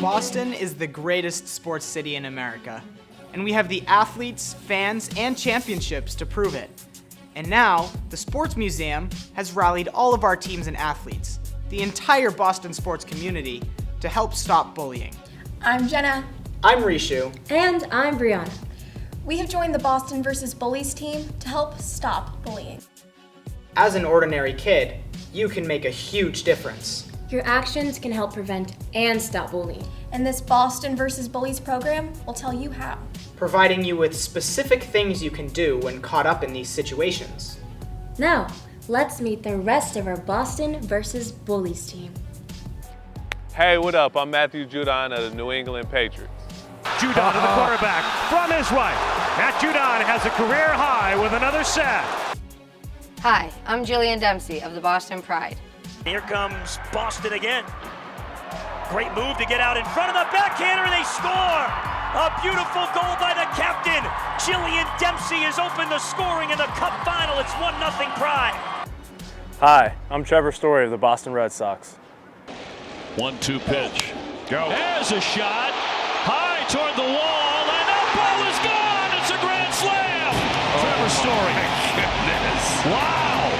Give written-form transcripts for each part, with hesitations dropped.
Boston is the greatest sports city in America, and we have the athletes, fans, and championships to prove it. And now, the Sports Museum has rallied all of our teams and athletes, the entire Boston sports community, to help stop bullying. I'm Jenna. I'm Rishu. And I'm Brianna. We have joined the Boston vs. Bullies team to help stop bullying. As an ordinary kid, you can make a huge difference. Your actions can help prevent and stop bullying. And this Boston vs. Bullies program will tell you how. Providing you with specific things you can do when caught up in these situations. Now, let's meet the rest of our Boston vs. Bullies team. Hey, what up? I'm Matthew Judon of the New England Patriots. Judon to the quarterback from his right. Matt Judon has a career high with another sack. Hi, I'm Jillian Dempsey of the Boston Pride. Here comes Boston again. Great move to get out in front of the backhander, and they score! A beautiful goal by the captain. Jillian Dempsey has opened the scoring in the Cup final. It's 1-0 Pride. Hi, I'm Trevor Story of the Boston Red Sox. 1-2 pitch. Go. There's a shot. High toward the wall, and that ball is gone. It's a grand slam. Trevor Story. Goodness. Wow.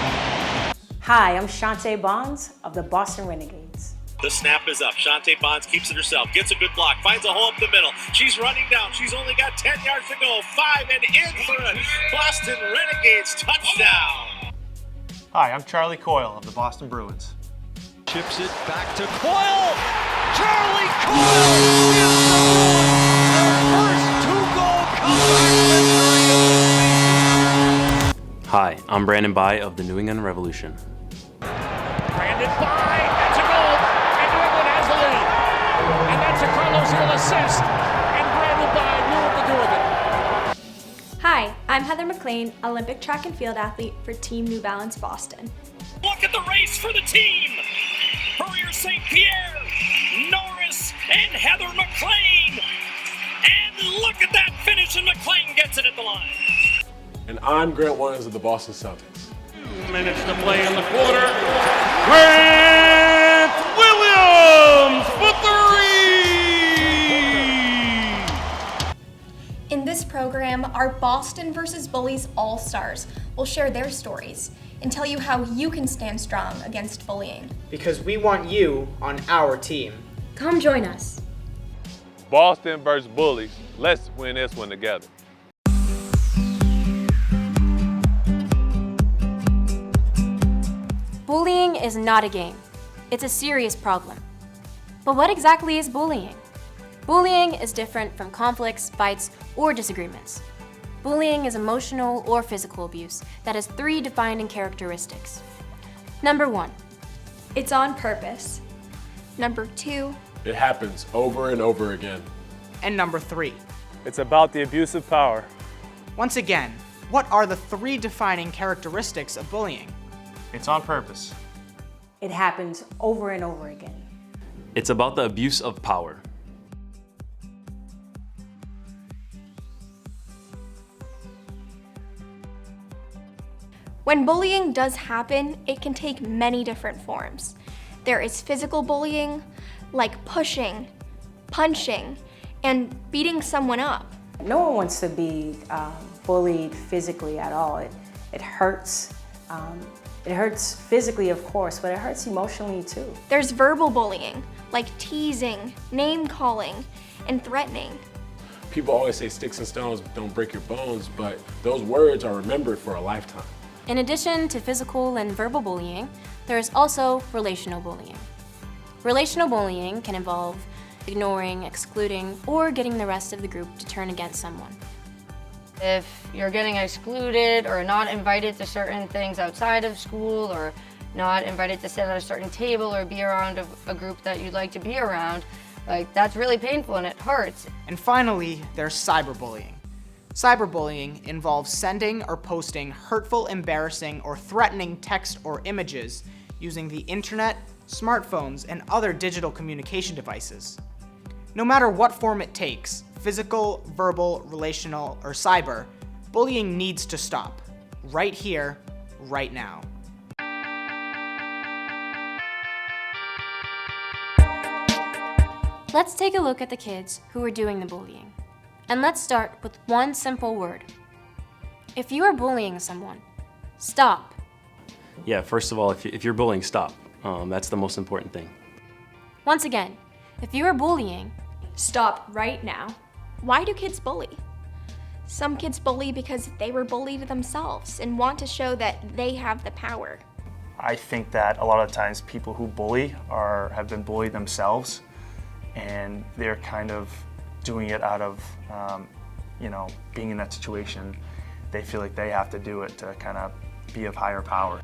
Hi, I'm Shantae Bonds of the Boston Renegades. The snap is up. Shantae Bonds keeps it herself, gets a good block, finds a hole up the middle. She's running down. She's only got 10 yards to go. 5 and in for a Boston Renegades touchdown. Hi, I'm Charlie Coyle of the Boston Bruins. Chips it back to Coyle. Charlie Coyle is the first two-goal comeback victory. Hi, I'm Brandon Bai of the New England Revolution. Brandon Bai, that's a goal, and New England has the lead. And that's a Carlos Hill assist, and Brandon Bai knew what to do with it. Hi, I'm Heather McLean, Olympic track and field athlete for Team New Balance Boston. Look at the race for the team. Courier St. Pierre, Norris, and Heather McLean. And look at that finish, and McLean gets it at the line. And I'm Grant Williams of the Boston Celtics. 2 minutes to play in the quarter. Grant Williams for 3! In this program, our Boston vs. Bullies All-Stars will share their stories and tell you how you can stand strong against bullying. Because we want you on our team. Come join us. Boston versus Bullies. Let's win this one together. Bullying is not a game. It's a serious problem. But what exactly is bullying? Bullying is different from conflicts, fights, or disagreements. Bullying is emotional or physical abuse that has 3 defining characteristics. Number 1. It's on purpose. Number 2. It happens over and over again. And number 3. It's about the abuse of power. Once again, what are the 3 defining characteristics of bullying? It's on purpose. It happens over and over again. It's about the abuse of power. When bullying does happen, it can take many different forms. There is physical bullying, like pushing, punching, and beating someone up. No one wants to be bullied physically at all. It hurts. It hurts physically, of course, but it hurts emotionally too. There's verbal bullying, like teasing, name-calling, and threatening. People always say sticks and stones don't break your bones, but those words are remembered for a lifetime. In addition to physical and verbal bullying, there is also relational bullying. Relational bullying can involve ignoring, excluding, or getting the rest of the group to turn against someone. If you're getting excluded or not invited to certain things outside of school, or not invited to sit at a certain table or be around a group that you'd like to be around, like, that's really painful and it hurts. And finally, there's cyberbullying. Cyberbullying involves sending or posting hurtful, embarrassing, or threatening text or images using the internet, smartphones, and other digital communication devices. No matter what form it takes, physical, verbal, relational, or cyber, bullying needs to stop. Right here, right now. Let's take a look at the kids who are doing the bullying. And let's start with one simple word. If you are bullying someone, stop. Yeah, first of all, if you're bullying, stop. That's the most important thing. Once again, if you are bullying, stop right now. Why do kids bully? Some kids bully because they were bullied themselves and want to show that they have the power. I think that a lot of times people who bully have been bullied themselves, and they're kind of doing it out of, being in that situation. They feel like they have to do it to kind of be of higher power.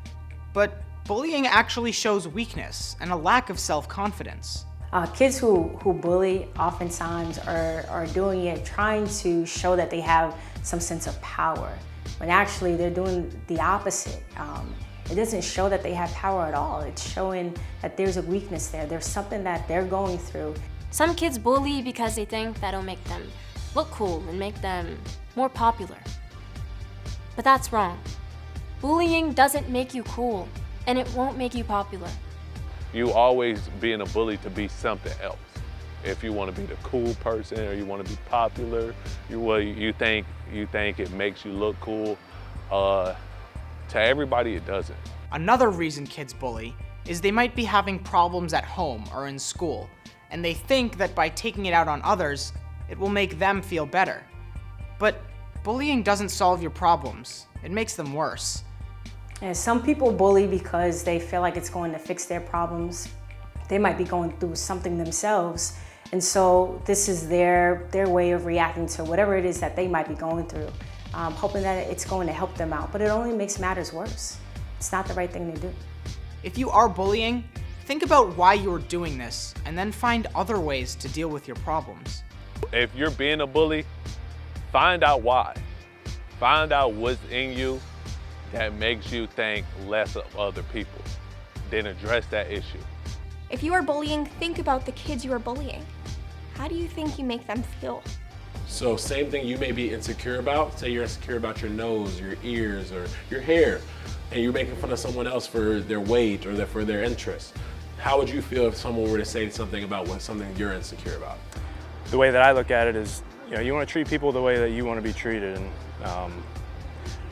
But bullying actually shows weakness and a lack of self-confidence. Kids who bully oftentimes are doing it trying to show that they have some sense of power, when actually they're doing the opposite. It doesn't show that they have power at all. It's showing that there's a weakness there. There's something that they're going through. Some kids bully because they think that'll make them look cool and make them more popular. But that's wrong. Bullying doesn't make you cool, and it won't make you popular. You always being a bully to be something else. If you want to be the cool person or you want to be popular, you think it makes you look cool. To everybody, it doesn't. Another reason kids bully is they might be having problems at home or in school, and they think that by taking it out on others, it will make them feel better. But bullying doesn't solve your problems. It makes them worse. And some people bully because they feel like it's going to fix their problems. They might be going through something themselves, and so this is their way of reacting to whatever it is that they might be going through, hoping that it's going to help them out, but it only makes matters worse. It's not the right thing to do. If you are bullying, think about why you're doing this, and then find other ways to deal with your problems. If you're being a bully, find out why. Find out what's in you that makes you think less of other people. Then address that issue. If you are bullying, think about the kids you are bullying. How do you think you make them feel? So same thing you may be insecure about. Say you're insecure about your nose, your ears, or your hair, and you're making fun of someone else for their weight or for their interest. How would you feel if someone were to say something about something you're insecure about? The way that I look at it is, you want to treat people the way that you want to be treated, and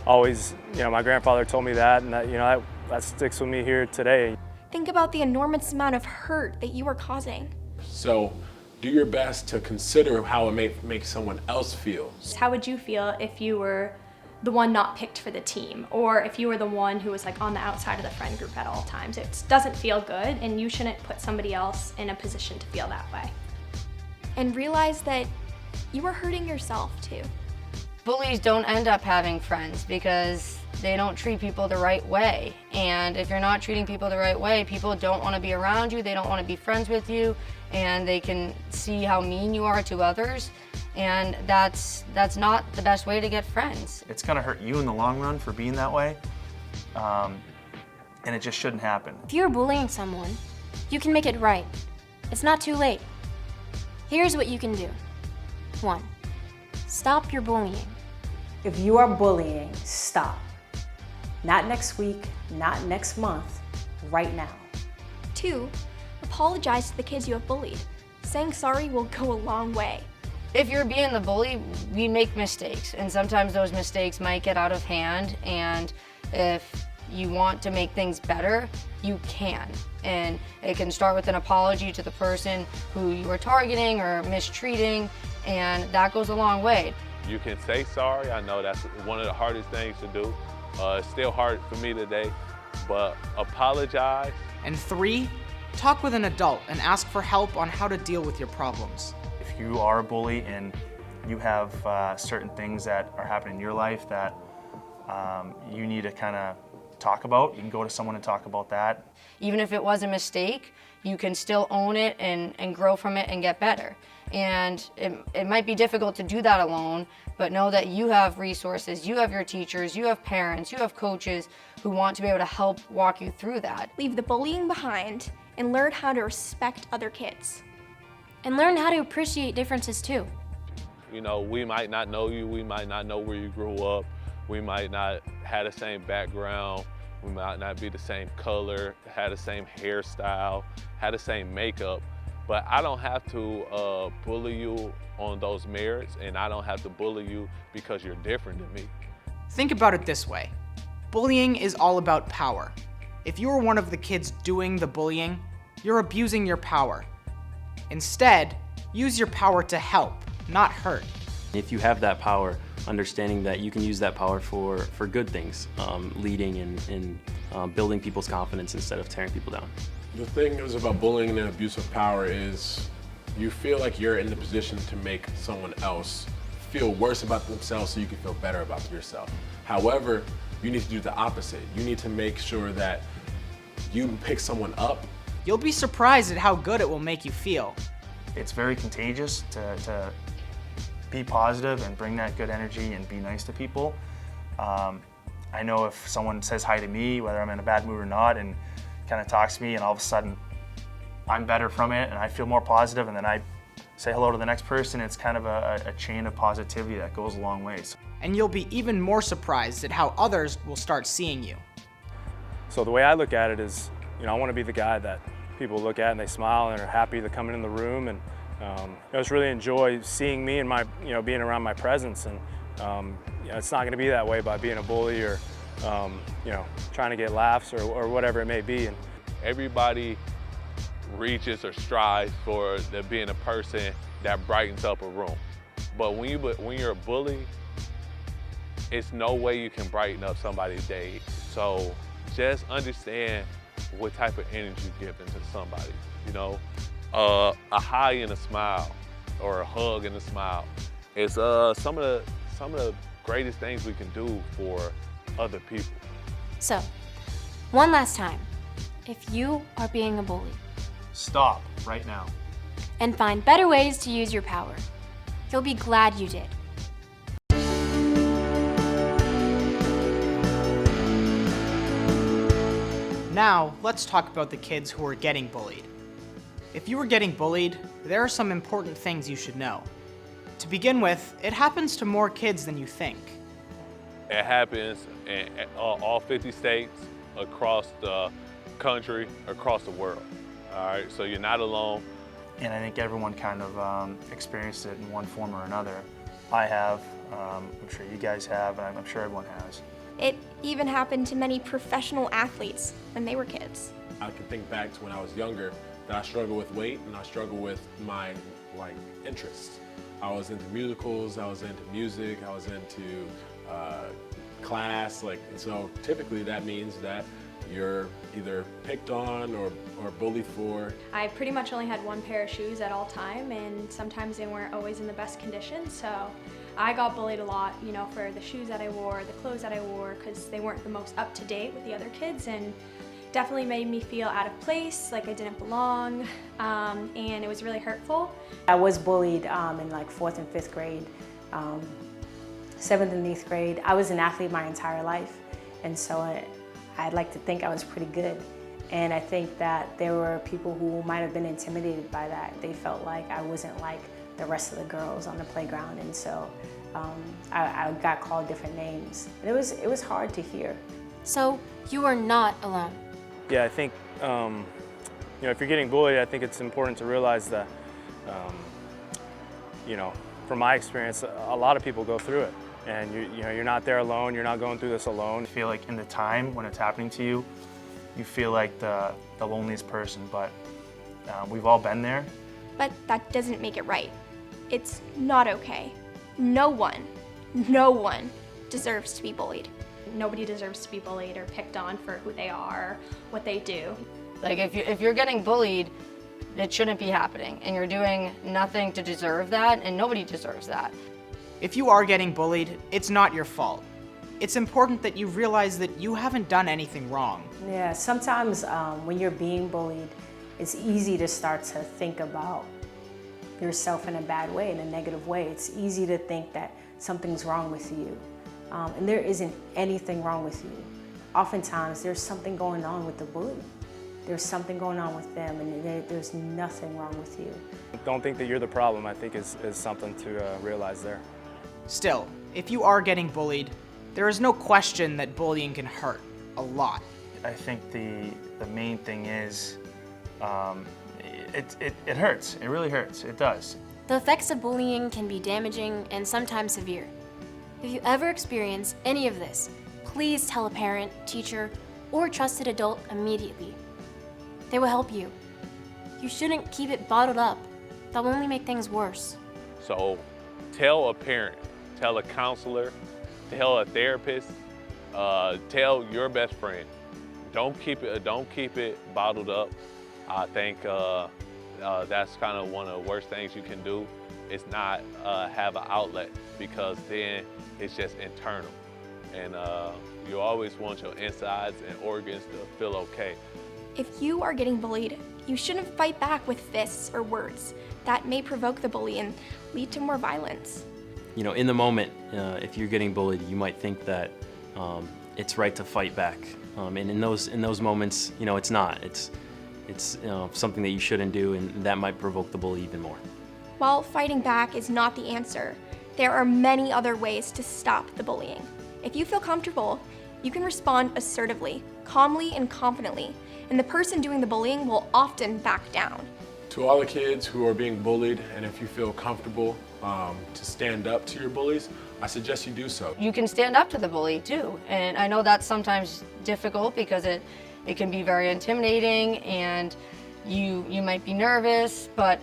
always, my grandfather told me that, and that sticks with me here today. Think about the enormous amount of hurt that you are causing. So do your best to consider how it may make someone else feel. How would you feel if you were the one not picked for the team, or if you were the one who was like on the outside of the friend group at all times? It doesn't feel good, and you shouldn't put somebody else in a position to feel that way. And realize that you are hurting yourself too. Bullies don't end up having friends because they don't treat people the right way. And if you're not treating people the right way, people don't want to be around you, they don't want to be friends with you, and they can see how mean you are to others. And that's not the best way to get friends. It's going to hurt you in the long run for being that way, and it just shouldn't happen. If you're bullying someone, you can make it right. It's not too late. Here's what you can do. 1. Stop your bullying. If you are bullying, stop. Not next week, not next month, right now. 2. Apologize to the kids you have bullied. Saying sorry will go a long way. If you're being the bully, we make mistakes, and sometimes those mistakes might get out of hand, and if you want to make things better, you can. And it can start with an apology to the person who you were targeting or mistreating, and that goes a long way. You can say sorry. I know that's one of the hardest things to do. It's still hard for me today, but apologize. And 3, talk with an adult and ask for help on how to deal with your problems. If you are a bully and you have certain things that are happening in your life that you need to kind of talk about, you can go to someone and talk about that. Even if it was a mistake, you can still own it and grow from it and get better. And it might be difficult to do that alone, but know that you have resources, you have your teachers, you have parents, you have coaches who want to be able to help walk you through that. Leave the bullying behind and learn how to respect other kids. And learn how to appreciate differences too. We might not know you, we might not know where you grew up, we might not have the same background, we might not be the same color, have the same hairstyle, have the same makeup, but I don't have to bully you on those merits, and I don't have to bully you because you're different than me. Think about it this way. Bullying is all about power. If you're one of the kids doing the bullying, you're abusing your power. Instead, use your power to help, not hurt. If you have that power, understanding that you can use that power for good things, leading and building people's confidence instead of tearing people down. The thing is about bullying and abuse of power is you feel like you're in the position to make someone else feel worse about themselves so you can feel better about yourself. However, you need to do the opposite. You need to make sure that you pick someone up. You'll be surprised at how good it will make you feel. It's very contagious to be positive and bring that good energy and be nice to people. I know if someone says hi to me, whether I'm in a bad mood or not, and kind of talks to me, and all of a sudden I'm better from it and I feel more positive, and then I say hello to the next person, it's kind of a chain of positivity that goes a long way. And you'll be even more surprised at how others will start seeing you. So the way I look at it is, I want to be the guy that people look at and they smile and are happy to come in the room, and I just really enjoy seeing me and my, being around my presence. And it's not going to be that way by being a bully or, trying to get laughs or whatever it may be. And everybody reaches or strives for being a person that brightens up a room. But when you're a bully, it's no way you can brighten up somebody's day. So just understand what type of energy you give into somebody. A hi and a smile, or a hug and a smile. It's some of the greatest things we can do for other people. So, one last time, if you are being a bully, stop right now and find better ways to use your power. You'll be glad you did. Now, let's talk about the kids who are getting bullied. If you are getting bullied, there are some important things you should know. To begin with, it happens to more kids than you think. It happens in all 50 states, across the country, across the world. All right, so you're not alone. And I think everyone kind of experienced it in one form or another. I have, I'm sure you guys have, and I'm sure everyone has. It even happened to many professional athletes when they were kids. I can think back to when I was younger that I struggled with weight and I struggled with my interests. I was into musicals, I was into music, I was into class, and so typically that means that you're either picked on or bullied for. I pretty much only had one pair of shoes at all time, and sometimes they weren't always in the best condition, so I got bullied a lot, for the shoes that I wore, the clothes that I wore, because they weren't the most up to date with the other kids, and definitely made me feel out of place, like I didn't belong, and it was really hurtful. I was bullied in 4th and 5th grade, 7th and 8th grade. I was an athlete my entire life, and so I'd like to think I was pretty good. And I think that there were people who might have been intimidated by that. They felt like I wasn't like the rest of the girls on the playground, and so I got called different names. And it was hard to hear. So you are not alone. Yeah, I think if you're getting bullied, I think it's important to realize that from my experience, a lot of people go through it, and you're not there alone. You're not going through this alone. I feel like in the time when it's happening to you, you feel like the loneliest person, but we've all been there. But that doesn't make it right. It's not okay. No one deserves to be bullied. Nobody deserves to be bullied or picked on for who they are, what they do. Like if you're getting bullied, it shouldn't be happening, and you're doing nothing to deserve that, and nobody deserves that. If you are getting bullied, it's not your fault. It's important that you realize that you haven't done anything wrong. Yeah, sometimes when you're being bullied, it's easy to start to think about yourself in a bad way, in a negative way. It's easy to think that something's wrong with you, and there isn't anything wrong with you. Oftentimes, there's something going on with the bully. There's something going on with them, and there's nothing wrong with you. Don't think that you're the problem, I think is something to realize there. Still, if you are getting bullied, there is no question that bullying can hurt a lot. I think the main thing is it hurts. It really hurts. It does. The effects of bullying can be damaging and sometimes severe. If you ever experience any of this, please tell a parent, teacher, or trusted adult immediately. They will help you. You shouldn't keep it bottled up. That will only make things worse. So tell a parent, tell a counselor, tell a therapist, tell your best friend. Don't keep it bottled up. I think that's kind of one of the worst things you can do is not have an outlet, because then it's just internal. And you always want your insides and organs to feel okay. If you are getting bullied, you shouldn't fight back with fists or words. That may provoke the bully and lead to more violence. You know, in the moment, if you're getting bullied, you might think that it's right to fight back. And in those moments, you know, it's not. It's something that you shouldn't do, and that might provoke the bully even more. While fighting back is not the answer, there are many other ways to stop the bullying. If you feel comfortable, you can respond assertively, calmly, and confidently, and the person doing the bullying will often back down. To all the kids who are being bullied, and if you feel comfortable to stand up to your bullies, I suggest you do so. You can stand up to the bully too, and I know that's sometimes difficult because it can be very intimidating and you might be nervous, but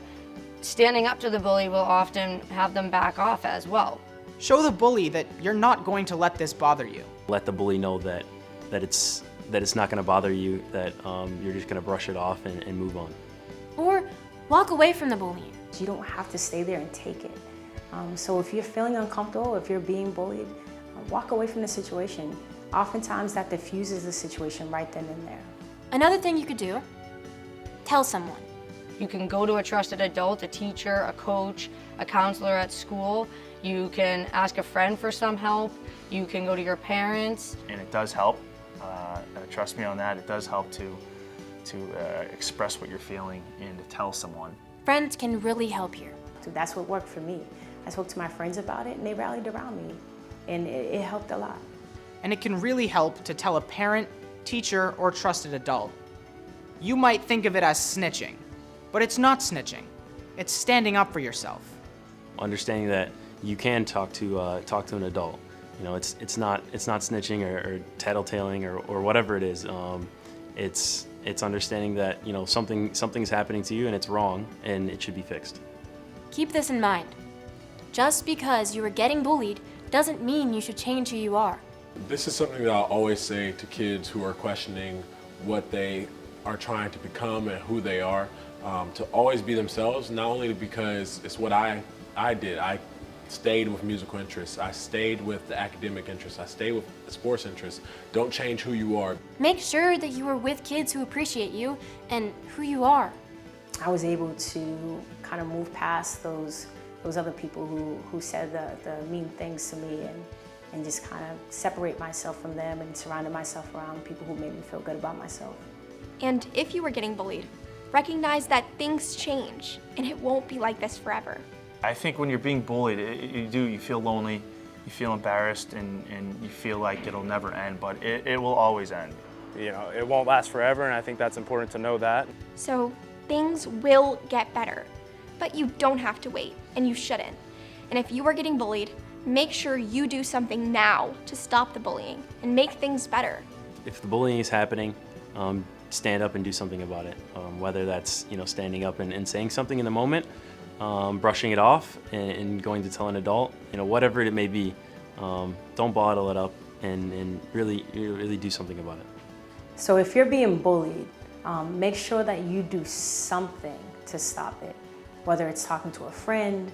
standing up to the bully will often have them back off as well. Show the bully that you're not going to let this bother you. Let the bully know that it's not going to bother you, that you're just going to brush it off and move on. Or walk away from the bullying. You don't have to stay there and take it. So if you're feeling uncomfortable, if you're being bullied, walk away from the situation. Oftentimes that diffuses the situation right then and there. Another thing you could do, tell someone. You can go to a trusted adult, a teacher, a coach, a counselor at school. You can ask a friend for some help. You can go to your parents. And it does help. Trust me on that. It does help to express what you're feeling and to tell someone. Friends can really help here. So that's what worked for me. I spoke to my friends about it and they rallied around me, and it helped a lot. And it can really help to tell a parent, teacher, or trusted adult. You might think of it as snitching, but it's not snitching. It's standing up for yourself. Understanding that you can talk to an adult. You know, it's not snitching or tattletaling or whatever it is. It's understanding that, you know, something's happening to you and it's wrong and it should be fixed. Keep this in mind. Just because you are getting bullied doesn't mean you should change who you are. This is something that I always say to kids who are questioning what they are trying to become and who they are, to always be themselves, not only because it's what I did. I stayed with musical interests. I stayed with the academic interests. I stayed with the sports interests. Don't change who you are. Make sure that you are with kids who appreciate you and who you are. I was able to kind of move past those other people who said the mean things to me and just kind of separate myself from them and surrounded myself around people who made me feel good about myself. And if you were getting bullied, recognize that things change and it won't be like this forever. I think when you're being bullied, you feel lonely, you feel embarrassed, and you feel like it'll never end, but it will always end. You know, it won't last forever, and I think that's important to know that. So things will get better, but you don't have to wait, and you shouldn't. And if you are getting bullied, make sure you do something now to stop the bullying and make things better. If the bullying is happening, stand up and do something about it. Whether that's, you know, standing up and saying something in the moment, brushing it off and going to tell an adult, you know, whatever it may be, don't bottle it up and really do something about it. So if you're being bullied, make sure that you do something to stop it. Whether it's talking to a friend,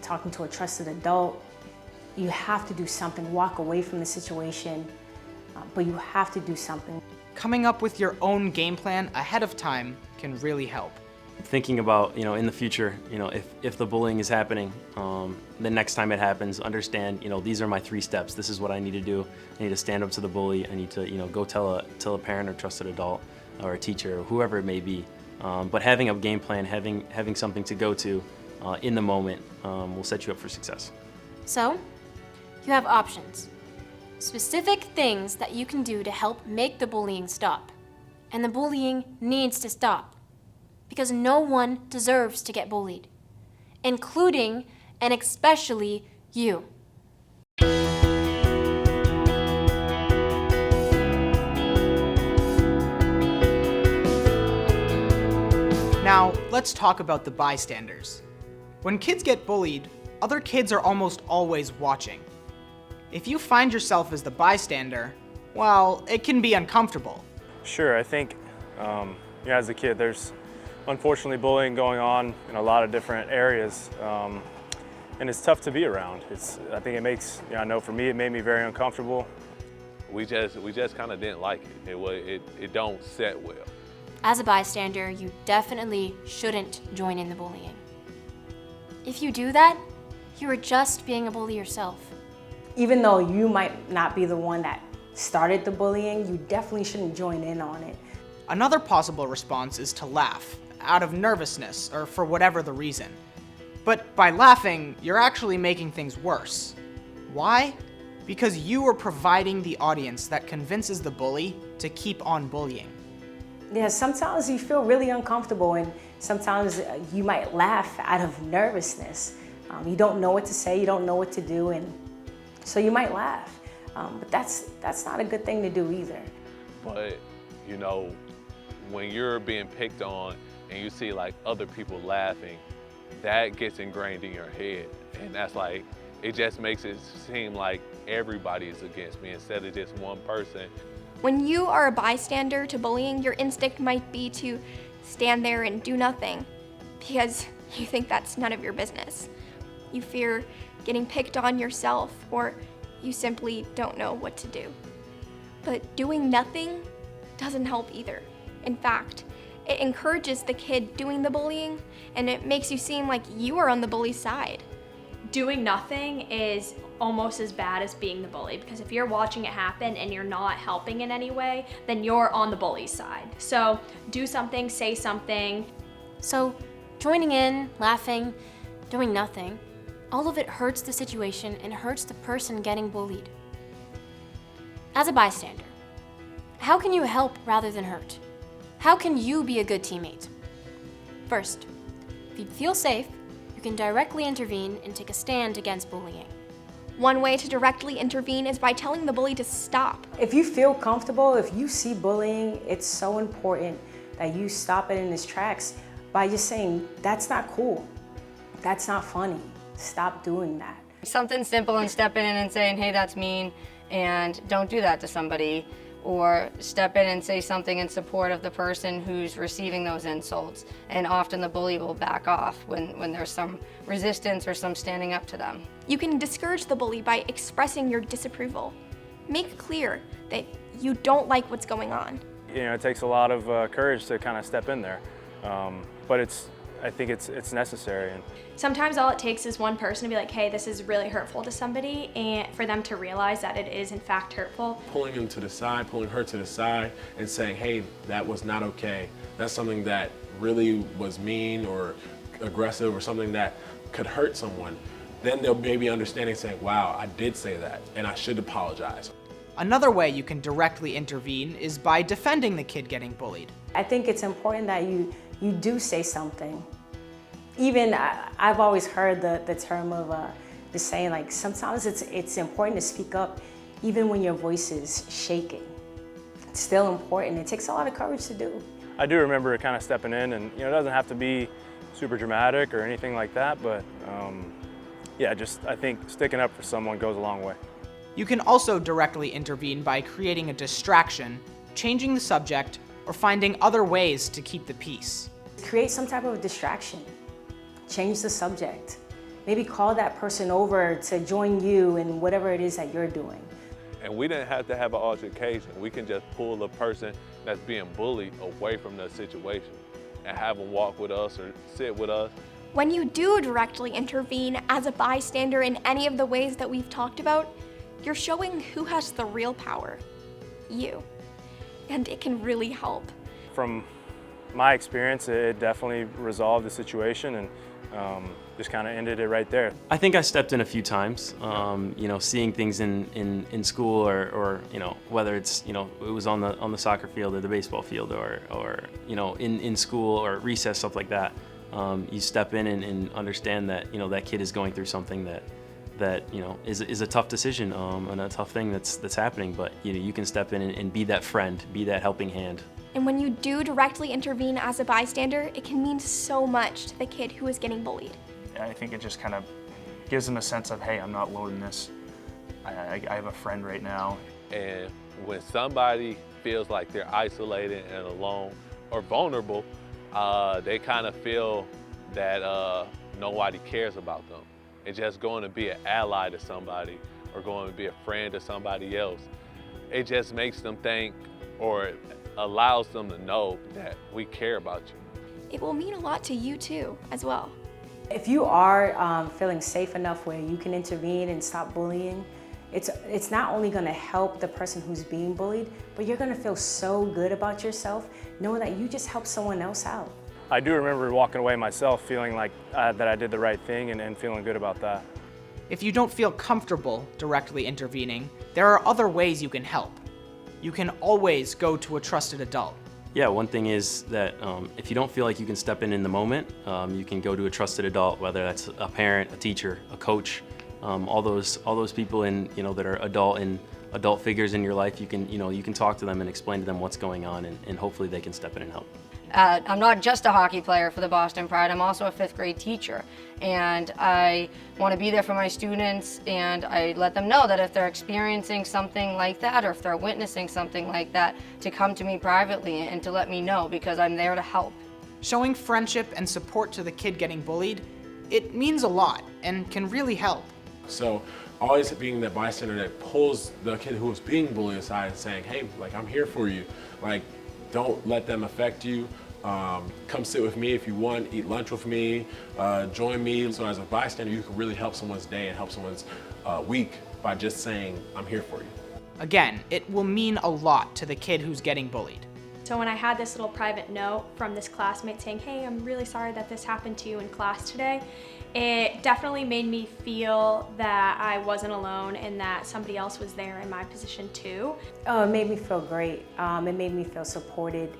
talking to a trusted adult, you have to do something. Walk away from the situation, but you have to do something. Coming up with your own game plan ahead of time can really help. Thinking about, you know, in the future, you know, if the bullying is happening, the next time it happens, understand, you know, these are my 3 steps. This is what I need to do. I need to stand up to the bully. I need to, you know, go tell a parent or trusted adult or a teacher or whoever it may be. But having a game plan, having something to go to in the moment will set you up for success. So, you have options. Specific things that you can do to help make the bullying stop. And the bullying needs to stop. because no one deserves to get bullied, including and especially you. Now, let's talk about the bystanders. When kids get bullied, other kids are almost always watching. If you find yourself as the bystander, well, it can be uncomfortable. Sure, I think as a kid, there's unfortunately bullying going on in a lot of different areas, and it's tough to be around. I think it makes, I know for me, it made me very uncomfortable. We just kind of didn't like it. It don't set well. As a bystander, you definitely shouldn't join in the bullying. If you do that, you are just being a bully yourself. Even though you might not be the one that started the bullying, you definitely shouldn't join in on it. Another possible response is to laugh, out of nervousness or for whatever the reason. But by laughing, you're actually making things worse. Why? Because you are providing the audience that convinces the bully to keep on bullying. Yeah, sometimes you feel really uncomfortable, and sometimes you might laugh out of nervousness. You don't know what to say, you don't know what to do, and so you might laugh. But that's not a good thing to do either. But, when you're being picked on and you see like other people laughing, that gets ingrained in your head. And that's like, it just makes it seem like everybody is against me instead of just one person. When you are a bystander to bullying, your instinct might be to stand there and do nothing because you think that's none of your business. You fear getting picked on yourself, or you simply don't know what to do. But doing nothing doesn't help either. In fact, it encourages the kid doing the bullying, and it makes you seem like you are on the bully's side. Doing nothing is almost as bad as being the bully, because if you're watching it happen and you're not helping in any way, then you're on the bully's side. So do something, say something. So joining in, laughing, doing nothing, all of it hurts the situation and hurts the person getting bullied. As a bystander, how can you help rather than hurt? How can you be a good teammate? First, if you feel safe, you can directly intervene and take a stand against bullying. One way to directly intervene is by telling the bully to stop. If you feel comfortable, if you see bullying, it's so important that you stop it in its tracks by just saying, that's not cool, that's not funny, stop doing that. Something simple and stepping in and saying, hey, that's mean, and don't do that to somebody. Or step in and say something in support of the person who's receiving those insults. And often the bully will back off when there's some resistance or some standing up to them. You can discourage the bully by expressing your disapproval. Make clear that you don't like what's going on. It takes a lot of courage to kind of step in there, but I think it's necessary. Sometimes all it takes is one person to be like, hey, this is really hurtful to somebody, and for them to realize that it is in fact hurtful. Pulling him to the side, pulling her to the side, and saying, hey, that was not okay. That's something that really was mean or aggressive or something that could hurt someone. Then they'll maybe understand and say, wow, I did say that, and I should apologize. Another way you can directly intervene is by defending the kid getting bullied. I think it's important that you do say something. Even I've always heard the term of the saying, like, sometimes it's important to speak up even when your voice is shaking. It's still important. It takes a lot of courage to do. I do remember kind of stepping in, and it doesn't have to be super dramatic or anything like that, but I think sticking up for someone goes a long way. You can also directly intervene by creating a distraction, changing the subject, or finding other ways to keep the peace. Create some type of distraction. Change the subject. Maybe call that person over to join you in whatever it is that you're doing. And we didn't have to have an altercation. We can just pull the person that's being bullied away from the situation and have them walk with us or sit with us. When you do directly intervene as a bystander in any of the ways that we've talked about, you're showing who has the real power, you. And it can really help. From my experience, it definitely resolved the situation, and just kind of ended it right there. I think I stepped in a few times, you know, seeing things in school or you know, whether it's, you know, it was on the soccer field or the baseball field or you know, in school or recess, stuff like that. You step in and understand that, you know, that kid is going through something that you know is a tough decision and a tough thing that's happening, but you know, you can step in and be that friend, be that helping hand. And when you do directly intervene as a bystander, it can mean so much to the kid who is getting bullied. I think it just kind of gives them a sense of, hey, I'm not alone in this. I have a friend right now. And when somebody feels like they're isolated and alone or vulnerable, they kind of feel that nobody cares about them. And just going to be an ally to somebody or going to be a friend to somebody else, it just makes them think, or allows them to know that we care about you. It will mean a lot to you too, as well. If you are feeling safe enough where you can intervene and stop bullying, it's not only going to help the person who's being bullied, but you're going to feel so good about yourself knowing that you just helped someone else out. I do remember walking away myself feeling like that I did the right thing and feeling good about that. If you don't feel comfortable directly intervening, there are other ways you can help. You can always go to a trusted adult. Yeah, one thing is that if you don't feel like you can step in the moment, you can go to a trusted adult, whether that's a parent, a teacher, a coach, all those people you know, that are adult figures in your life. You can talk to them and explain to them what's going on, and hopefully they can step in and help. I'm not just a hockey player for the Boston Pride, I'm also a 5th grade teacher. And I want to be there for my students, and I let them know that if they're experiencing something like that, or if they're witnessing something like that, to come to me privately and to let me know, because I'm there to help. Showing friendship and support to the kid getting bullied, it means a lot and can really help. So always being that bystander that pulls the kid who is being bullied aside and saying, hey, like, I'm here for you. Like, don't let them affect you. Come sit with me if you want, eat lunch with me, join me. So as a bystander, you can really help someone's day and help someone's week by just saying, I'm here for you. Again, it will mean a lot to the kid who's getting bullied. So when I had this little private note from this classmate saying, hey, I'm really sorry that this happened to you in class today, it definitely made me feel that I wasn't alone and that somebody else was there in my position too. Oh, it made me feel great. It made me feel supported.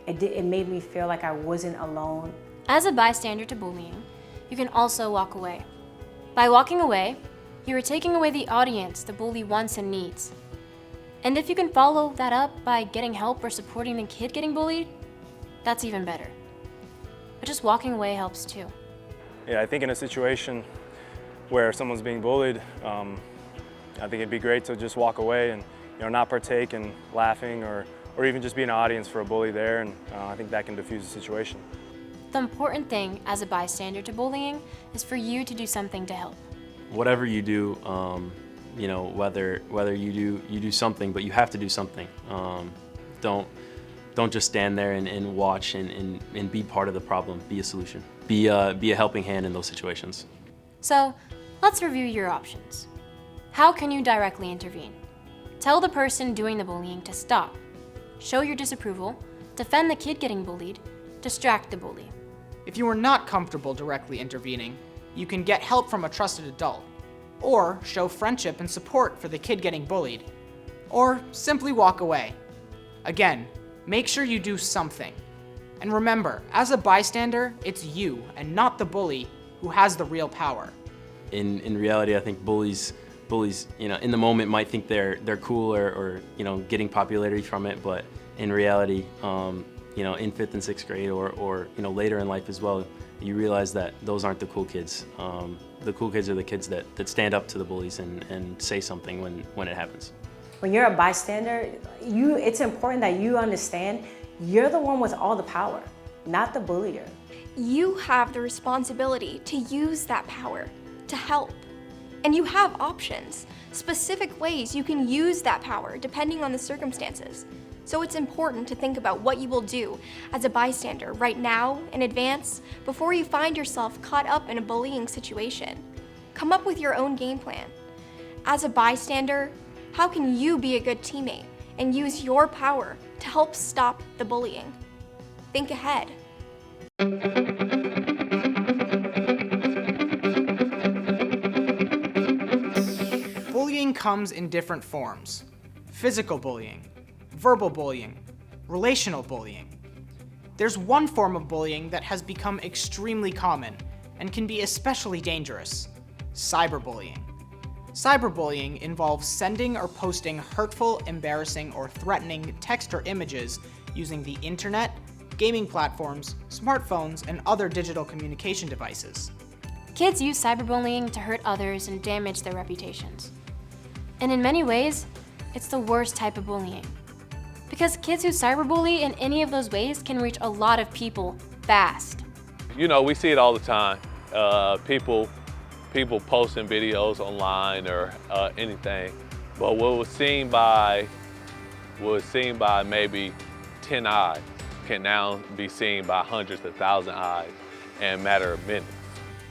It made me feel like I wasn't alone. As a bystander to bullying, you can also walk away. By walking away, you are taking away the audience the bully wants and needs. And if you can follow that up by getting help or supporting the kid getting bullied, that's even better. But just walking away helps too. Yeah, I think in a situation where someone's being bullied, I think it'd be great to just walk away and, you know, not partake in laughing or even just be an audience for a bully there, and I think that can diffuse the situation. The important thing as a bystander to bullying is for you to do something to help. Whatever you do, you know, whether you do something, but you have to do something. Don't just stand there and watch and be part of the problem. Be a solution. Be a helping hand in those situations. So let's review your options. How can you directly intervene? Tell the person doing the bullying to stop. Show your disapproval. Defend the kid getting bullied. Distract the bully. If you are not comfortable directly intervening, you can get help from a trusted adult, or show friendship and support for the kid getting bullied, or simply walk away. Again, make sure you do something. And remember, as a bystander, it's you and not the bully who has the real power. In reality, I think bullies, you know, in the moment might think they're cool or you know, getting popularity from it, but in reality, you know, in 5th and 6th grade or you know, later in life as well, you realize that those aren't the cool kids. The cool kids are the kids that stand up to the bullies and say something when it happens. When you're a bystander, it's important that you understand you're the one with all the power, not the bullier. You have the responsibility to use that power to help. And you have options, specific ways you can use that power depending on the circumstances. So it's important to think about what you will do as a bystander right now in advance before you find yourself caught up in a bullying situation. Come up with your own game plan. As a bystander, how can you be a good teammate and use your power to help stop the bullying? Think ahead. Bullying comes in different forms: physical bullying, verbal bullying, relational bullying. There's one form of bullying that has become extremely common and can be especially dangerous: cyberbullying. Cyberbullying involves sending or posting hurtful, embarrassing, or threatening text or images using the internet, gaming platforms, smartphones, and other digital communication devices. Kids use cyberbullying to hurt others and damage their reputations. And in many ways, it's the worst type of bullying. Because kids who cyberbully in any of those ways can reach a lot of people fast. You know, we see it all the time. People posting videos online or anything. But what was seen by maybe 10 eyes can now be seen by hundreds of thousands of eyes in a matter of minutes.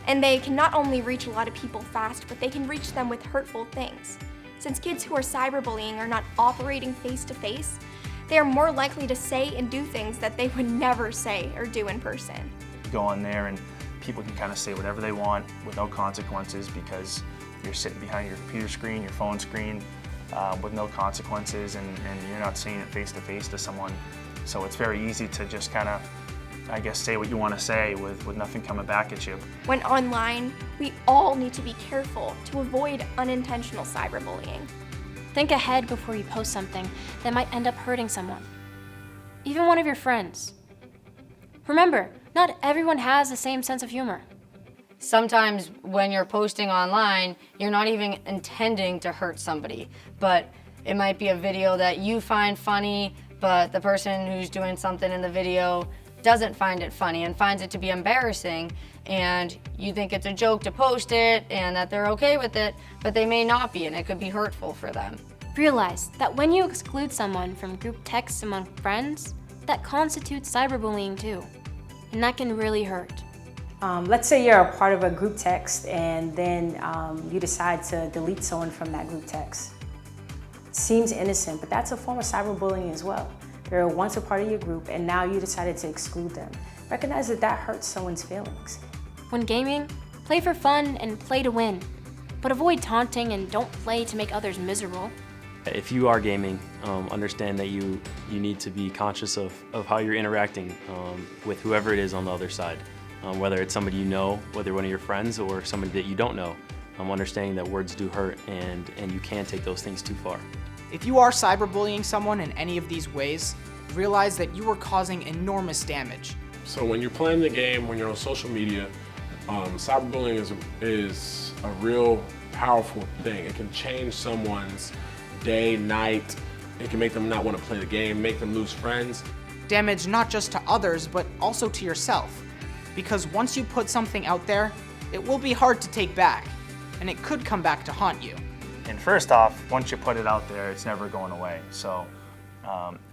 And they can not only reach a lot of people fast, but they can reach them with hurtful things. Since kids who are cyberbullying are not operating face-to-face, they are more likely to say and do things that they would never say or do in person. You go on there and people can kind of say whatever they want without consequences because you're sitting behind your computer screen, your phone screen, with no consequences, and you're not saying it face-to-face to someone. So it's very easy to just kind of, I guess, say what you want to say with nothing coming back at you. When online, we all need to be careful to avoid unintentional cyberbullying. Think ahead before you post something that might end up hurting someone, even one of your friends. Remember, not everyone has the same sense of humor. Sometimes when you're posting online, you're not even intending to hurt somebody, but it might be a video that you find funny, but the person who's doing something in the video doesn't find it funny and finds it to be embarrassing, and you think it's a joke to post it and that they're okay with it, but they may not be, and it could be hurtful for them. Realize that when you exclude someone from group texts among friends, that constitutes cyberbullying too, and that can really hurt. Let's say you're a part of a group text and then you decide to delete someone from that group text. It seems innocent, but that's a form of cyberbullying as well. They were once a part of your group and now you decided to exclude them. Recognize that that hurts someone's feelings. When gaming, play for fun and play to win, but avoid taunting and don't play to make others miserable. If you are gaming, understand that you need to be conscious of how you're interacting with whoever it is on the other side. Whether it's somebody you know, whether one of your friends or somebody that you don't know. Understanding that words do hurt and you can't take those things too far. If you are cyberbullying someone in any of these ways, realize that you are causing enormous damage. So when you're playing the game, when you're on social media, cyberbullying is a real powerful thing. It can change someone's day, night. It can make them not want to play the game, make them lose friends. Damage not just to others, but also to yourself. Because once you put something out there, it will be hard to take back, and it could come back to haunt you. And first off, once you put it out there, it's never going away. So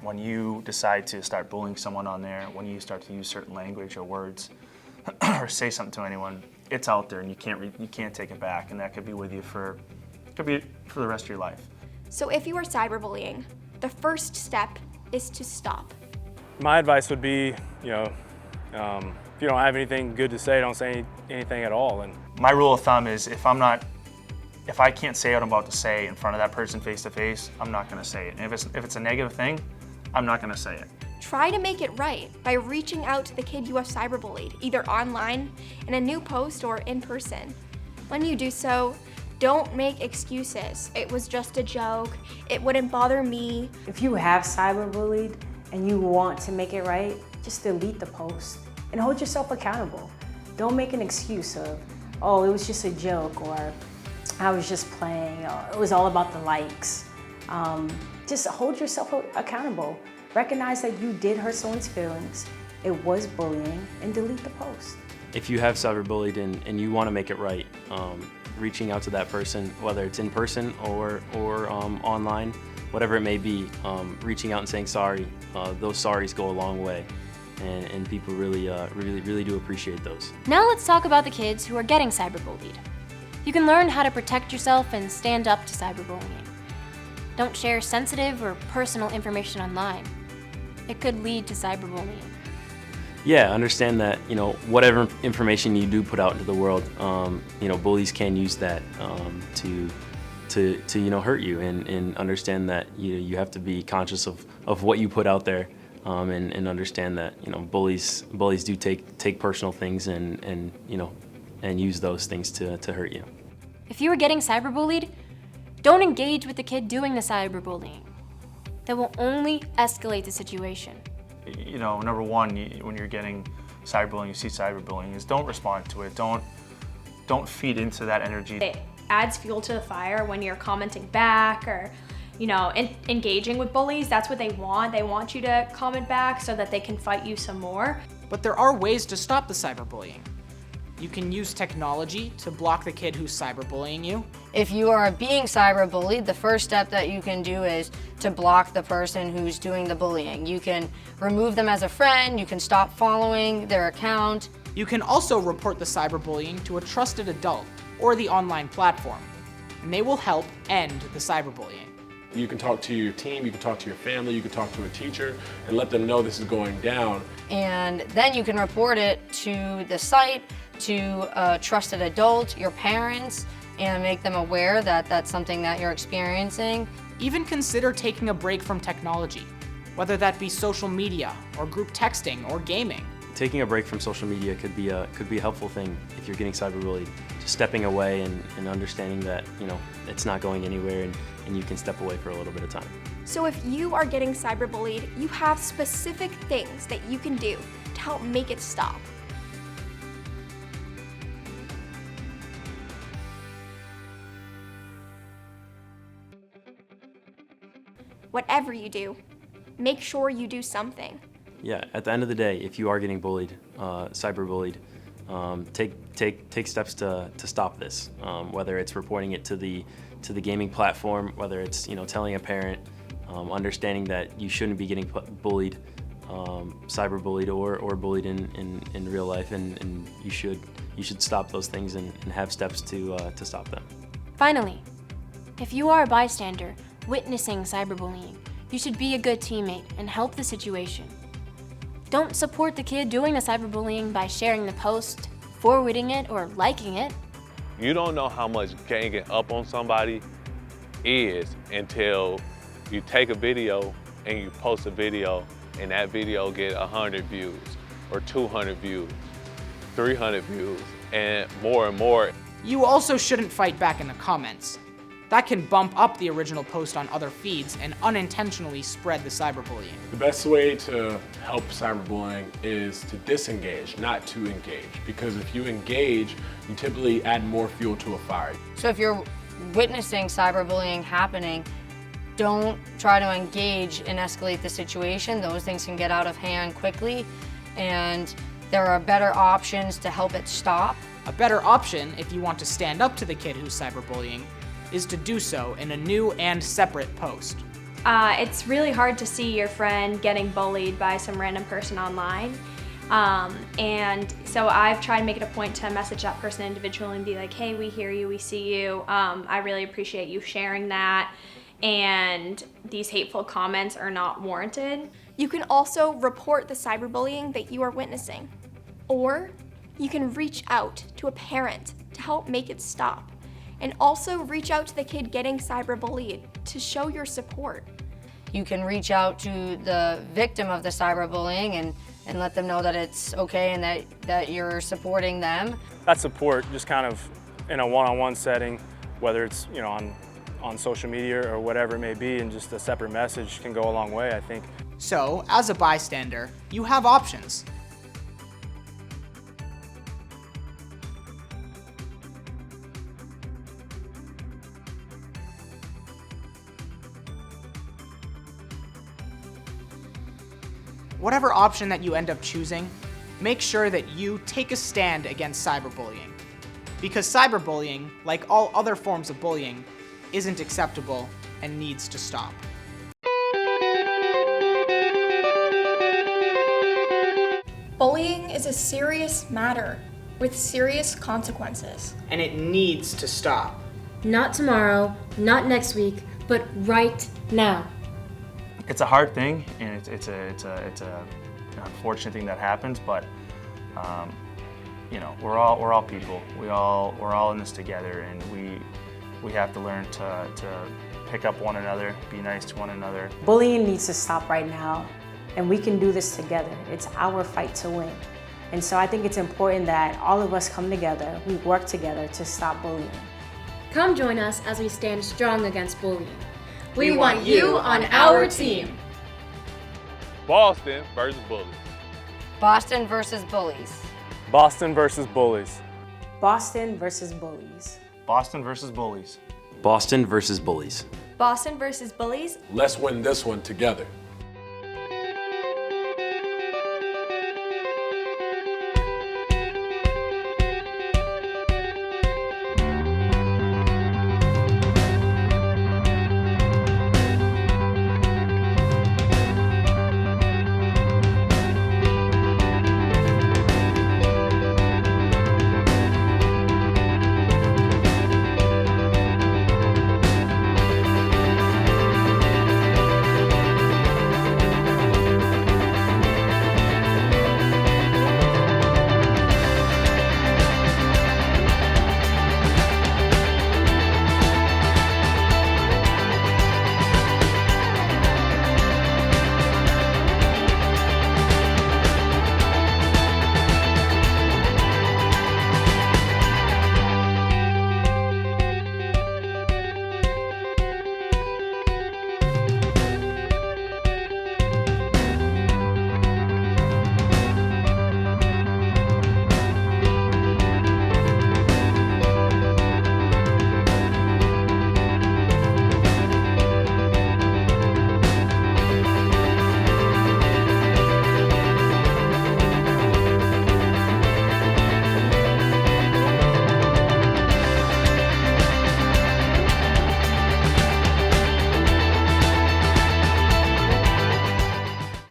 when you decide to start bullying someone on there, when you start to use certain language or words or say something to anyone, it's out there and you can't take it back, and that could be with you for the rest of your life. So if you are cyberbullying, the first step is to stop. My advice would be, if you don't have anything good to say, don't say anything at all. And my rule of thumb is if I can't say what I'm about to say in front of that person face to face, I'm not going to say it. And if it's a negative thing, I'm not going to say it. Try to make it right by reaching out to the kid you have cyberbullied, either online, in a new post, or in person. When you do so, don't make excuses. It was just a joke. It wouldn't bother me. If you have cyberbullied and you want to make it right, just delete the post and hold yourself accountable. Don't make an excuse of, oh, it was just a joke, or I was just playing, or it was all about the likes. Just hold yourself accountable. Recognize that you did hurt someone's feelings, it was bullying, and delete the post. If you have cyberbullied and you want to make it right, reaching out to that person, whether it's in person or online, whatever it may be, reaching out and saying sorry, those sorries go a long way. And people really do appreciate those. Now let's talk about the kids who are getting cyberbullied. You can learn how to protect yourself and stand up to cyberbullying. Don't share sensitive or personal information online. It could lead to cyberbullying. Yeah, understand that, whatever information you do put out into the world, bullies can use that to to hurt you, and understand that you have to be conscious of what you put out there, and understand that bullies do take personal things and use those things to hurt you. If you are getting cyberbullied, don't engage with the kid doing the cyberbullying. That will only escalate the situation. Number one, when you're getting cyberbullying, you see cyberbullying, is don't respond to it. Don't feed into that energy. It adds fuel to the fire when you're commenting back or engaging with bullies. That's what they want. They want you to comment back so that they can fight you some more. But there are ways to stop the cyberbullying. You can use technology to block the kid who's cyberbullying you. If you are being cyberbullied, the first step that you can do is to block the person who's doing the bullying. You can remove them as a friend, you can stop following their account. You can also report the cyberbullying to a trusted adult or the online platform, and they will help end the cyberbullying. You can talk to your team, you can talk to your family, you can talk to a teacher and let them know this is going down. And then you can report it to the site, to a trusted adult, your parents, and make them aware that that's something that you're experiencing. Even consider taking a break from technology, whether that be social media or group texting or gaming. Taking a break from social media could be a helpful thing if you're getting cyberbullied. Just stepping away and understanding that it's not going anywhere, and you can step away for a little bit of time. So if you are getting cyberbullied, you have specific things that you can do to help make it stop. Whatever you do, make sure you do something. Yeah, at the end of the day, if you are getting bullied, cyberbullied, take steps to stop this. Whether it's reporting it to the gaming platform, whether it's telling a parent, understanding that you shouldn't be getting bullied, cyberbullied or bullied in real life, and you should stop those things and have steps to stop them. Finally, if you are a bystander witnessing cyberbullying, you should be a good teammate and help the situation. Don't support the kid doing the cyberbullying by sharing the post, forwarding it, or liking it. You don't know how much ganging up on somebody is until you take a video and you post a video and that video get 100 views or 200 views, 300 views, and more. You also shouldn't fight back in the comments. That can bump up the original post on other feeds and unintentionally spread the cyberbullying. The best way to help cyberbullying is to disengage, not to engage. Because if you engage, you typically add more fuel to a fire. So if you're witnessing cyberbullying happening, don't try to engage and escalate the situation. Those things can get out of hand quickly, and there are better options to help it stop. A better option, if you want to stand up to the kid who's cyberbullying, is to do so in a new and separate post. It's really hard to see your friend getting bullied by some random person online. And so I've tried to make it a point to message that person individually and be like, hey, we hear you, we see you. I really appreciate you sharing that. And these hateful comments are not warranted. You can also report the cyberbullying that you are witnessing. Or you can reach out to a parent to help make it stop. And also reach out to the kid getting cyberbullied to show your support. You can reach out to the victim of the cyberbullying and let them know that it's okay and that you're supporting them. That support, just kind of in a one-on-one setting, whether it's on social media or whatever it may be, and just a separate message can go a long way, I think. So, as a bystander, you have options. Whatever option that you end up choosing, make sure that you take a stand against cyberbullying. Because cyberbullying, like all other forms of bullying, isn't acceptable and needs to stop. Bullying is a serious matter with serious consequences. And it needs to stop. Not tomorrow, not next week, but right now. It's a hard thing, and it's an unfortunate thing that happens. But we're all people. We're all in this together, and we have to learn to pick up one another, be nice to one another. Bullying needs to stop right now, and we can do this together. It's our fight to win. And so I think it's important that all of us come together, we work together to stop bullying. Come join us as we stand strong against bullying. We want you on our team. Boston versus Bullies. Boston versus Bullies. Boston versus Bullies. Boston versus Bullies. Boston versus Bullies. Boston versus Bullies. Boston versus Bullies. Let's win this one together.